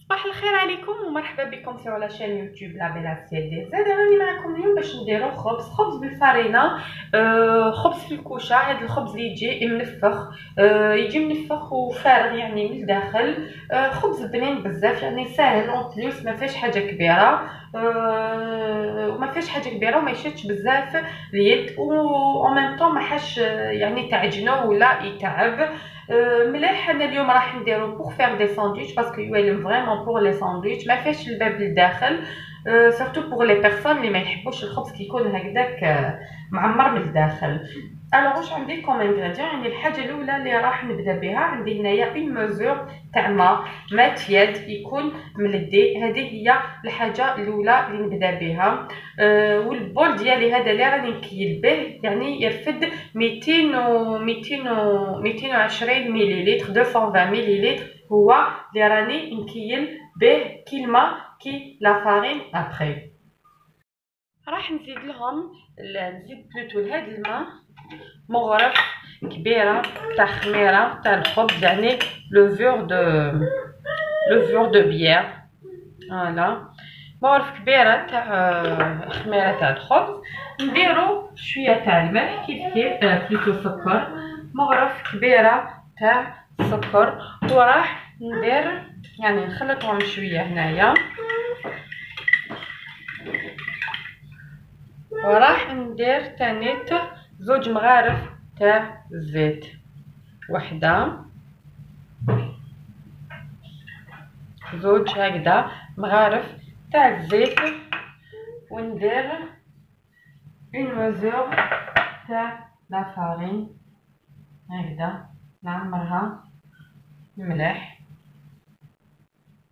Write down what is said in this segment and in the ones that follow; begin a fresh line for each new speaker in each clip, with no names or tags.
صباح الخير عليكم ومرحبا بكم في على شان يوتيوب لا بيل اسياد دي زاد. راني معكم اليوم باش نديرو خبز بالفرينه. خبز في الكوشه. هذا الخبز اللي يجي منفخ، يجي منفخ وفارغ يعني من الداخل. خبز بنين بزاف يعني ساهل اون بليس، ما فيهش حاجه كبيره. وما فيهش حاجه كبيره وما يشدش بزاف اليد، و ميم طون ما حاش يعني تعجنو ولا يتعب. مليح. انا اليوم راح نديرو بوغ فيغ دي ساندويتش باسكو يوالم فريمون بوغ لي ساندويتش، ما فيهش الباب للداخل. سورتو بوغ لي بيرسون اللي ما يحبوش الخبز كيكون هكذاك معمر من الداخل. الوغ واش عندي كوم انغريديون؟ يعني الحاجه الاولى اللي راح نبدا بها، عندي هنايا اون ميزور تاع ما تياد يكون ملدي. هذه هي الحاجه الاولى اللي نبدا بها. والبول ديالي هذا اللي راني نكيل به يعني يرفد 220 مليلتر 220 مليلتر، هو اللي راني نكيل به كي الماء كي لا فارين. ابري راح نزيد لهم، نزيد بلوتو لهاد الماء مغرف كبيره تاع خميره تاع الخبز، يعني لوفور دو بيير. فوالا مغرف كبيره تاع خميره تاع الخبز. نديرو شويه تاع الملح كيف بلوتو سكر، مغرف كبيره تاع السكر. وراح ندير يعني نخلطهم شويه هنايا، وراح ندير تانيت زوج مغارف تاع الزيت، وحده زوج هكذا مغارف تاع الزيت. وندير اون ميزور تاع لا فارين هكذا، نعمرها مليح.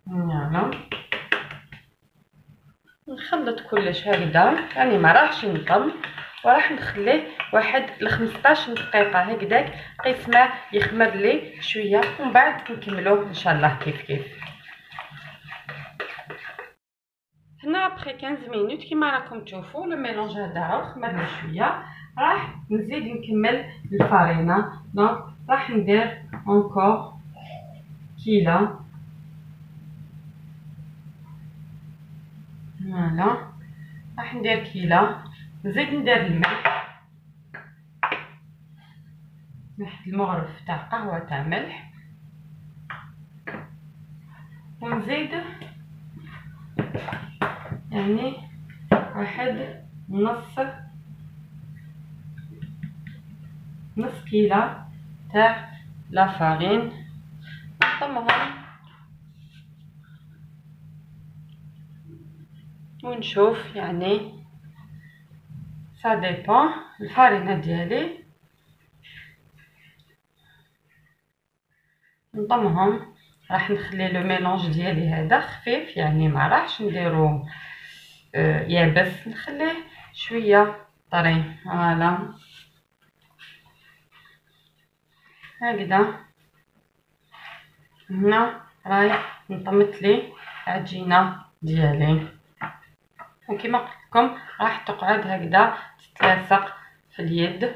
نعم نخلط كلش هكذا يعني ما راحش نطم، وراح نخليه واحد ل 15 دقيقه هكذاك قيس ما يخمر لي شويه، ومن بعد نكملوه ان شاء الله كيف. هنا ابخي 15 مينوت كيما راكم تشوفوا لو ميلونج هذا راه خمر لي شويه. راح نزيد نكمل الفارينه. دونك راح ندير اونكور كيله. فوالا راح ندير كيله، نزيد ندير الملح، واحد المغرف تاع قهوه تاع ملح، ونزيد يعني واحد نص كيلة تاع لا فارين. نطمهم ونشوف يعني سا ديبون الفارينه ديالي. نطمهم، راح نخلي لو ميلونج ديالي هذا خفيف يعني ما راحش نديرو يابس، نخليه شويه طري. فوالا هكذا. هنا راهي نطمت لي العجينه ديالي، وكما قلت لكم راح تقعد هكذا تتلاصق في اليد.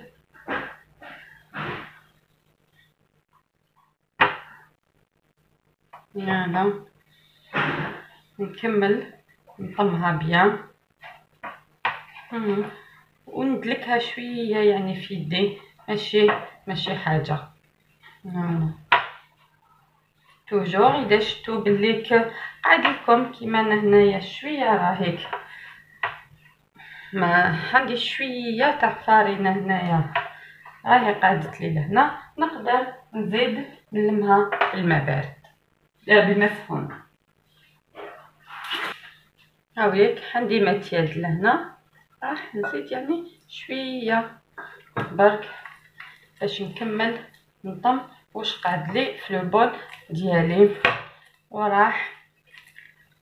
يلا نكمل نطمها بيان وندلكها شويه يعني في يدي، ماشي حاجه. توجور اذا شفتوا بلي قاعد لكم كيما انا هنايا شويه راه هيك ما عندي شويه تاع فارينه هنايا راهي قعدت لي لهنا، نقدر نزيد نلمها بالماء بارد بالماء سخون. هاوليك عندي ما تياد لهنا، راح نزيد يعني شويه برك باش نكمل نطم واش قعد لي في لو بول ديالي. وراح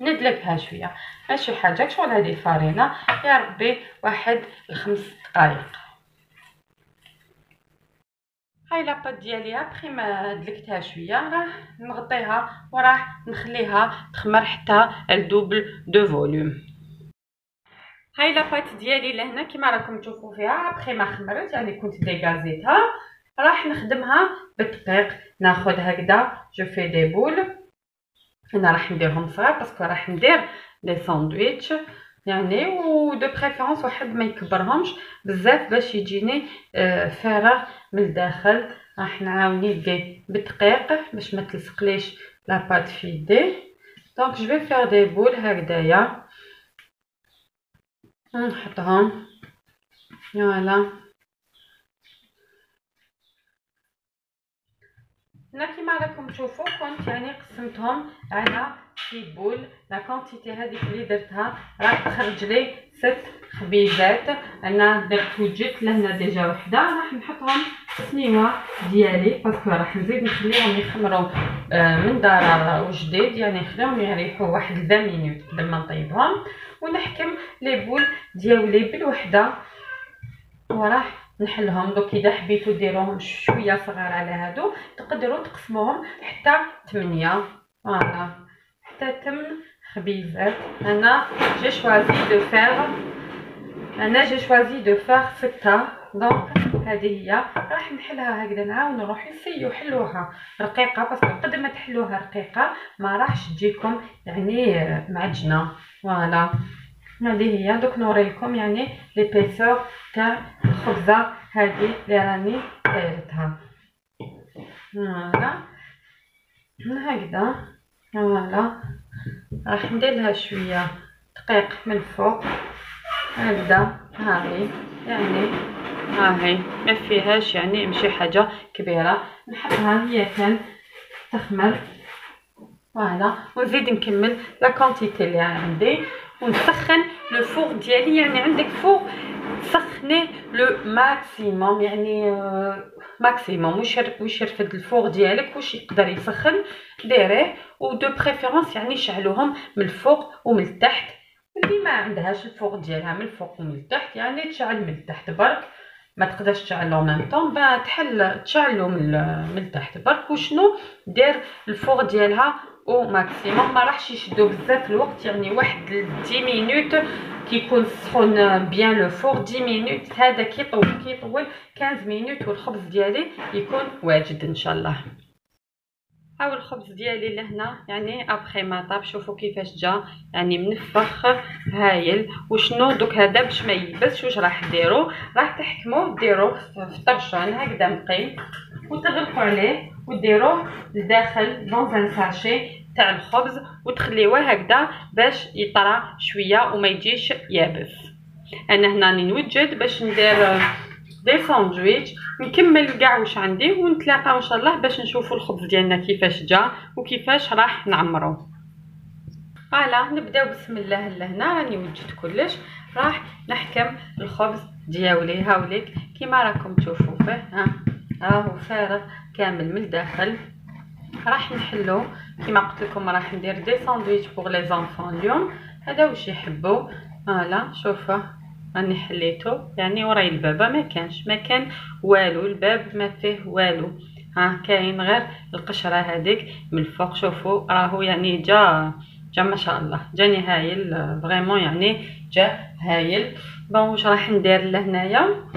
ندلكها شويه ماشي حاجه شغل هذه فارينه يا ربي واحد ل5 دقائق. هاي لاباط ديالي ابخي ما دلكتها شويه راح نغطيها وراح نخليها تخمر حتى الدوبل دو فوليوم. هاي لاباط ديالي لهنا كيما راكم تشوفوا فيها ابخي ما خمرت يعني كنت ديغازيتها. راح نخدمها بالدقيق، ناخذ هكذا جو في دي بول انا راح نديرهم صغار باسكو راح ندير لي ساندويتش يعني، و دو بريفيرونس واحد ما يكبرهمش بزاف باش يجيني فارغ من الداخل. راح نعاوني ندير بالدقيق باش ما تلصقليش لا بات في يدي. دونك جو في فير دي بول هكذايا نحطهم فوالا. هنا كيما راكم تشوفوا كنت يعني قسمتهم على في بول. لا كونتيتي هذيك اللي درتها راح تخرج لي 6 خبيزات. انا درت وجدت لهنا ديجا وحده، راح نحطهم سنيوه ديالي باسكو راح نزيد نخليهم يخمروا من دار وجديد، يعني نخليهم يريحوا واحد 20 مينوت قبل ما نطيبهم. ونحكم لي بول ديالي بالوحده وراح نحلهم. دوك اذا حبيتو ديروهم شويه صغار على هادو تقدروا تقسموهم حتى 8 فوالا، حتى 8 خبيزات. انا جي شوازي دو فار 6. دونك هذه هي راح نحلها هكذا، نعاون نروح نسيو حلوها رقيقه باسكو قد ما تحلوها رقيقه ما راحش تجيكم يعني معجنه فوالا. هذه هي دوك نوريلكم يعني ليبيسور تاع الخبزه هذه اللي راني دايرتها فوالا هكذا. فوالا راح ندير لها شويه دقيق من فوق هكذا. هاهي يعني هاهي ما فيهاش يعني ماشي حاجه كبيره. نحطها هي كان تخمر فوالا، ونزيد نكمل لا كونتيتي اللي عندي ونسخن لو فور ديالي. يعني عندك فور سخني لو ماكسيموم يعني ماكسيموم واش يرفد الفور ديالك واش يقدر يسخن ديريه. و دو بريفيرونس يعني شعلوهم من الفوق ومن التحت. اللي ما عندهاش الفوق ديالها من الفوق ومن التحت يعني تشعل من التحت برك، ما تقدرش تشعلو ميم طون تشعلو من التحت برك. وشنو دير الفوق ديالها او ماكسيموم، ما راحش يشدو بزاف الوقت يعني واحد 10 مينوت كيكون سخون بيان لو فور 10 مينوت. هذا كيطول 15 مينوت والخبز ديالي يكون واجد ان شاء الله. هاو الخبز ديالي لهنا يعني ابخي ما طاب، شوفوا كيفاش جا يعني منفخ هايل. وشنو دوك هذا باش ما يلبسش واش راح ديروا؟ راح تحكموه ديروه في طرشان هكذا مقيم وتغلقوا عليه وديروه لداخل دون ساشي تاع الخبز وتخليوه هكذا باش يطرى شويه وما يجيش يابس. انا هنا نوجد باش ندير دي ساندويتش، نكمل كاع واش عندي ونتلاقاو ان شاء الله باش نشوفوا الخبز ديالنا كيفاش جا وكيفاش راح نعمرو. فوالا نبداو بسم الله. لهنا راني وجدت كلش، راح نحكم الخبز ديالي هاوليك كيما راكم تشوفوا فيه. راهو فارغ كامل من الداخل. راح نحلو كيما قلت لكم راح ندير دي ساندويتش بوغ لي زانفون اليوم، هذا واش يحبوا. فوالا شوفوا راني حليتو يعني وراي الباب ما كان والو، الباب ما فيه والو. كاين غير القشره هذيك من الفوق. شوفوا راهو يعني جا ما شاء الله جاني هايل فريمون يعني جا هايل. بون واش راح ندير لهنايا؟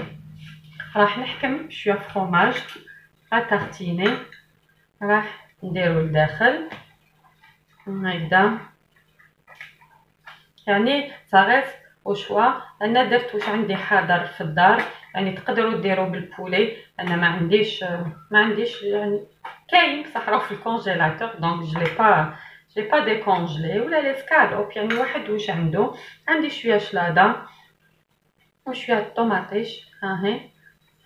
راح نحكم شويه فروماج تارتيني راح نديرو لداخل هكذا يعني صغير وشوا. انا درت واش عندي حاضر في الدار يعني تقدروا ديروه بالبولي. انا ما عنديش يعني كاين بصح راه في الكونجيلاتور دونك جو لي با ديكونجلي ولا لي سكالوب يعني واحد واش عنده. عندي شويه شلاضه وشويه طوماطيش هاهي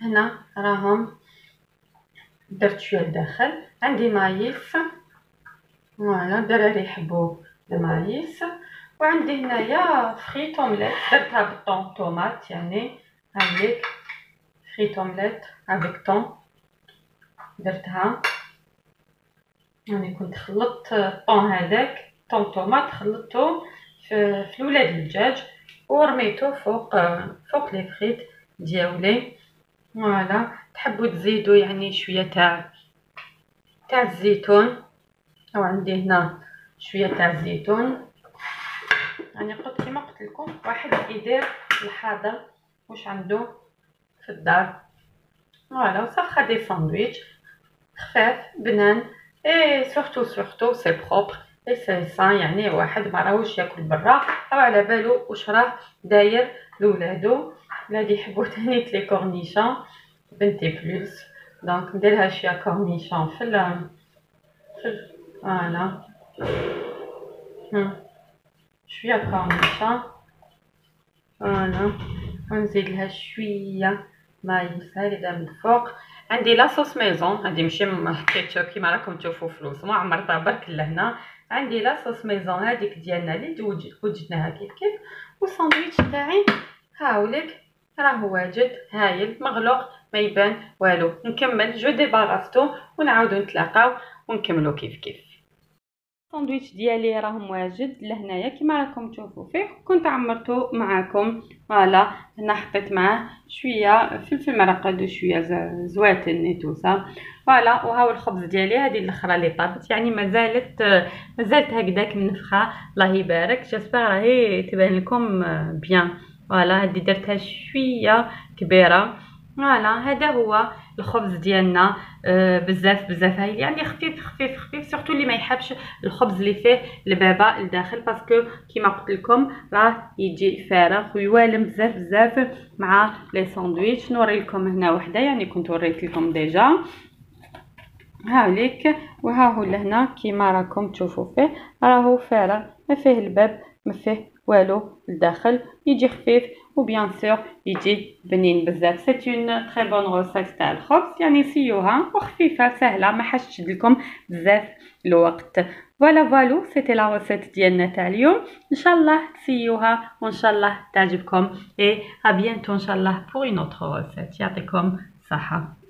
هنا راهم درت شويه لداخل. عندي مايس فوالا الدراري يحبوا المايس. وعندي هنايا فريت اومليت درتها بالطون طوماط يعني هاوليك فريت اومليت افيك طون درتها يعني كنت خلطت الطون هذاك طون طوماط خلطته في الولاد الدجاج ورميته فوق لي فريت ديالي. فوالا تحبوا تزيدوا يعني شويه تاع الزيتون او عندي هنا شويه تاع الزيتون يعني كيما قلت لكم واحد يدير الحاضر واش عنده في الدار. فوالا وصافا دي ساندويتش خفاف بنان اي سورتو سي بروبر سا يعني واحد ما راهوش ياكل برا او على بالو واش راه داير لولادو. ولادي يحبوا تاني لي كورنيشون بنتي بلوس، دونك نديرها شويه كورنيشون في فوالا شويه كورنيشون فوالا، ونزيد لها شويه مايوس هكذا من الفوق. عندي لاصوص ميزون، هذه ماشي كيتشوب كيما راكم تشوفوا فلوس ما عمرتها برك لهنا. عندي لاصوص ميزون هذيك ديالنا اللي وجدناها كيف كيف. والساندويتش تاعي هاوليك راه واجد هايل مغلوق ما يبان والو. نكمل جو ديباغاستو ونعاودو نتلاقاو ونكملو كيف كيف. الساندويتش ديالي راه واجد لهنايا كيما راكم تشوفوا فيه، كنت عمرته معكم. فوالا هنا حطيت معاه شويه فلفل مرقد وشويه زواتن ايتوسا. فوالا وهاو الخبز ديالي، هذه الاخرى اللي طابت يعني مازالت هكذاك منفخه. الله يبارك، جيسبر راهي تبان لكم بيان. فوالا هذه درتها شويه كبيره. فوالا هذا هو الخبز ديالنا. بزاف هاي يعني خفيف سورتو اللي ما يحبش الخبز اللي فيه البابا لداخل، باسكو كيما قلت لكم راه يجي فارغ ويوالم بزاف مع لي ساندويتش. نوري لكم هنا وحده يعني كنت وريت لكم ديجا هاوليك. وها هو لهنا كيما راكم تشوفوا فيه راهو فارغ ما فيه الباب ما فيه والو لداخل، يجي خفيف وبيان سور يجي بنين بزاف. سي اون تري بون روسيت تاع الخبز يعني سيوها وخفيفه سهله ما حاش لكم بزاف الوقت. فوالا سيتي لا روسيت ديالنا تاع اليوم، ان شاء الله تسيوها وان شاء الله تعجبكم. اي ا بيانتو ان شاء الله بور اون اوتر روسيت. يعطيكم الصحه.